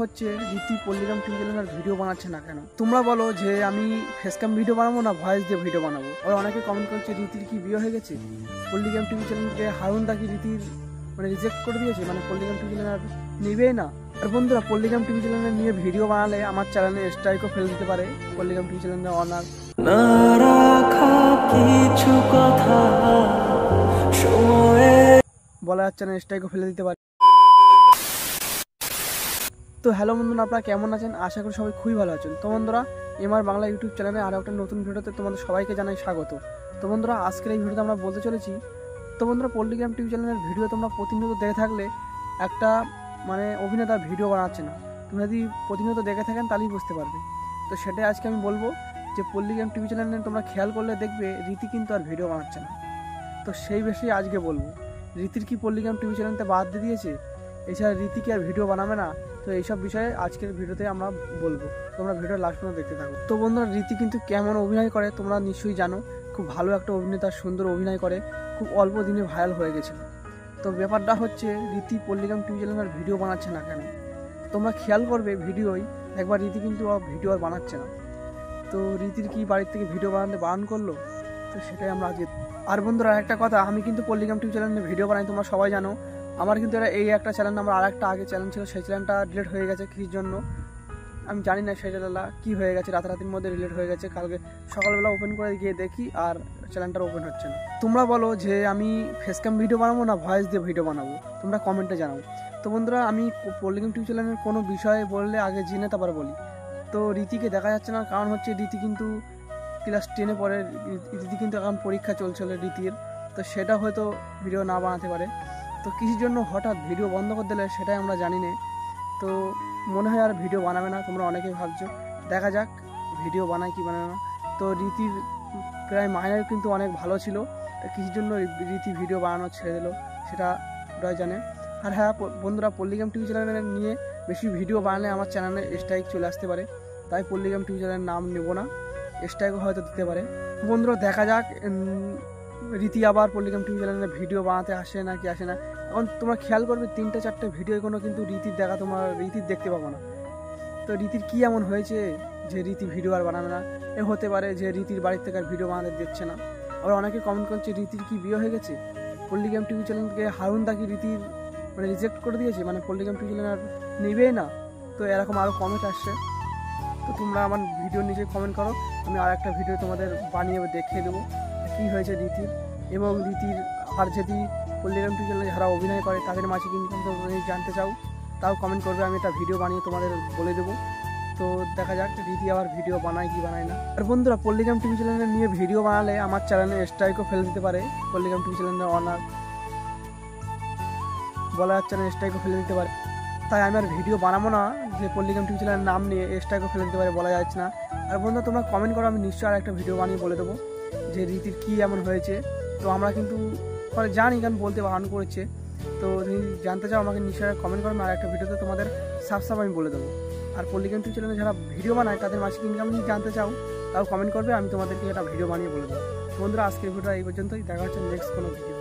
হচ্ছে রীতি পল্লিগ্রাম টিভি চ্যানেলের ভিডিও বানাচ্ছে না কেন? তোমরা বলো যে আমি ফেসক্যাম ভিডিও বানাবো না ভয়েস দিয়ে ভিডিও বানাবো। আর অনেকে কমেন্ট করছে রীতির কি বিয়ে হয়ে গেছে, পল্লিগ্রাম টিভি চ্যানেলকে হারুন দা কি রীতির রিজেক্ট করে দিয়েছে, পল্লিগ্রাম টিভি চ্যানেল আর নেবেই না। আর বন্ধুরা, পল্লিগ্রাম টিভি চ্যানেলে নিয়ে ভিডিও বানালে আমার চ্যানেলে স্ট্রাইকও ফেলে দিতে পারে পল্লিগ্রাম টিভি চ্যানেলের অনার। বলা যাচ্ছে না, স্ট্রাইকও ফেলে দিতে পারে। তো হ্যালো বন্ধুরা, আপনারা কেমন আছেন? আশা করি সবাই খুবই ভালো আছেন। তো বন্ধুরা, এমআর বাংলা ইউটিউব চ্যানেলে আরও একটা নতুন ভিডিওতে তোমাদের সবাইকে জানাই স্বাগত। তো বন্ধুরা, আজকের এই ভিডিওতে আমরা বলতে চলেছি, তো বন্ধুরা পল্লিগ্রাম টিভি চ্যানেলের ভিডিও তোমরা প্রতিনিয়ত দেখে থাকলে একটা অভিনেতার ভিডিও বানাচ্ছে না। তোমরা যদি প্রতিনিয়ত দেখে থাকেন তাহলেই বুঝতে পারবে। তো সেটাই আজকে আমি বলবো যে পল্লিগ্রাম টিভি চ্যানেলে তোমরা খেয়াল করলে দেখবে রীতি কিন্তু আর ভিডিও বানাচ্ছে না। তো সেই বিষয়ে আজকে বলবো, রীতির কি পল্লিগ্রাম টিভি চ্যানেলতে বাদ দিয়ে দিয়েছে? এছাড়া রীতি কি আর ভিডিও বানাবে না? তো এইসব বিষয়ে আজকের ভিডিওতে আমরা বলবো, তোমরা ভিডিও লাস্ট পর্যন্ত দেখতে থাকো। তো বন্ধুরা, রীতি কিন্তু কেমন অভিনয় করে তোমরা নিশ্চয়ই জানো। খুব ভালো একটা অভিনেতা, সুন্দর অভিনয় করে, খুব অল্প দিনে ভাইরাল হয়ে গেছিল। তো ব্যাপারটা হচ্ছে রীতি পল্লিগ্রাম টিভি চ্যানেলের ভিডিও বানাচ্ছে না কেন? তোমরা খেয়াল করবে ভিডিওই একবার রীতি কিন্তু ভিডিও আর বানাচ্ছে না। তো রীতির কি বাড়ির থেকে ভিডিও বানাতে বারণ করলো? তো সেটাই আমরা আজকে। আর বন্ধুরা, একটা কথা, আমি কিন্তু পল্লিগ্রাম টিভি চ্যানেলে ভিডিও বানাই, তোমরা সবাই জানো। আমার কিন্তু এই একটা চ্যানেল, আমার আর একটা আগে চ্যানেল ছিল, সেই চ্যানেলটা ডিলিট হয়ে গেছে। কিসের জন্য আমি জানি না, সেই চ্যানেলটা কী হয়ে গেছে, রাতারাতির মধ্যে ডিলিট হয়ে গেছে। কালকে সকালবেলা ওপেন করে গিয়ে দেখি আর চ্যানেলটা ওপেন হচ্ছে না। তোমরা বলো যে আমি ফেসক্যাম ভিডিও বানাবো না ভয়েস দিয়ে ভিডিও বানাবো, তোমরা কমেন্টে জানাও। তো বন্ধুরা, আমি পল্লিগ্রাম টিভি চ্যানেলের কোনো বিষয়ে বললে আগে জেনে তারপর বলি। তো রীতিকে দেখা যাচ্ছে না, কারণ হচ্ছে রীতি কিন্তু ক্লাস 10-এ পড়ে। রীতি কিন্তু এখন পরীক্ষা চলছিল রীতির, তো সেটা হয়তো ভিডিও না বানাতে পারে। তো কিসের জন্য হঠাৎ ভিডিও বন্ধ করে দিলে সেটাই আমরা জানি না। তো মনে হয় আর ভিডিও বানাবে না, তোমরা অনেকেই ভাবছো। দেখা যাক ভিডিও বানায় কি বানায় না। তো রীতির প্রায় মাইনার কিন্তু অনেক ভালো ছিল, কিসের জন্য রীতি ভিডিও বানানো ছেড়ে দিল সেটা ওরাই জানে। আর হ্যাঁ বন্ধুরা, পল্লিগ্রাম টিভি চ্যানেলে নিয়ে বেশি ভিডিও বানালে আমার চ্যানেলে স্ট্রাইক চলে আসতে পারে, তাই পল্লিগ্রাম টিভি চ্যানেলের নাম নেব না, স্ট্রাইকও হয়তো দিতে পারে। বন্ধুরা, দেখা যাক রীতি আবার পল্লিগ্রাম টিভি চ্যানেলে ভিডিও বানাতে আসে না কি আসে না। এখন তোমরা খেয়াল করবে 3-4টে ভিডিও কোনো কিন্তু রীতির দেখা তোমরা রীতির দেখতে পাবো না। তো রীতির কি এমন হয়েছে যে রীতি ভিডিও আর বানাবে না? এ হতে পারে যে রীতির বাড়ির থেকে আর ভিডিও বানাতে দিচ্ছে না। আবার অনেকে কমেন্ট করছে রীতির কি বিয়ে হয়ে গেছে, পল্লিগ্রাম টিভি চ্যানেলকে হারুন দা কি রীতির রিজেক্ট করে দিয়েছে, পল্লিগ্রাম টিভি চ্যানেল আর নেবেই না। তো এরকম আরও কমেন্ট আসছে। তো তোমরা আমার ভিডিওর নিচে কমেন্ট করো, আমি আর একটা ভিডিও তোমাদের বানিয়ে দেখিয়ে দেবো কী হয়েছে রীতির। এবং রীতির আর যদি পল্লিগ্রাম টিভি চ্যানেলে যারা অভিনয় করে তাদের মাসিক ইনকাম তো জানতে চাও, তাও কমেন্ট করবে, আমি একটা ভিডিও বানিয়ে তোমাদের বলে দেবো। তো দেখা যাক রীতি আবার ভিডিও বানায় কি বানায় না। আর বন্ধুরা, পল্লিগ্রাম টিভি চ্যানেলে নিয়ে ভিডিও বানালে আমার চ্যানেলে স্ট্রাইকও ফেলে দিতে পারে পল্লিগ্রাম টিভি চ্যানেলের অনার। বলা যাচ্ছে না, স্ট্রাইকও ফেলে দিতে পারে। তাই আমি আর ভিডিও বানাবো না যে পল্লিগ্রাম টিভি চ্যানেলের নাম নিয়ে স্ট্রাইকও ফেলে দিতে পারে, বলা যাচ্ছে না। আর বন্ধুরা, তোমরা কমেন্ট করো, আমি নিশ্চয়ই আর একটা ভিডিও বানিয়ে বলে দেবো যে রীতির কী এমন হয়েছে। তো আমরা কিন্তু জানি, কারণ বলতে বারণ করেছে। তো যদি জানতে চাও আমাকে নিশ্চয়ই কমেন্ট করো, আর একটা ভিডিওতে তোমাদের সাবস্ক্রাইব আমি বলে দেবো। আর পল্লিগ্রাম টিভি চ্যানেলে যারা ভিডিও বানায় তাদের মাসিক ইনকাম যদি জানতে চাও তাও কমেন্ট করবে, আমি তোমাদেরকে একটা ভিডিও বানিয়ে বলে দেবো। বন্ধুরা, আজকের ভিডিওটা এই পর্যন্তই, দেখা হচ্ছে নেক্সট কোনো ভিডিও।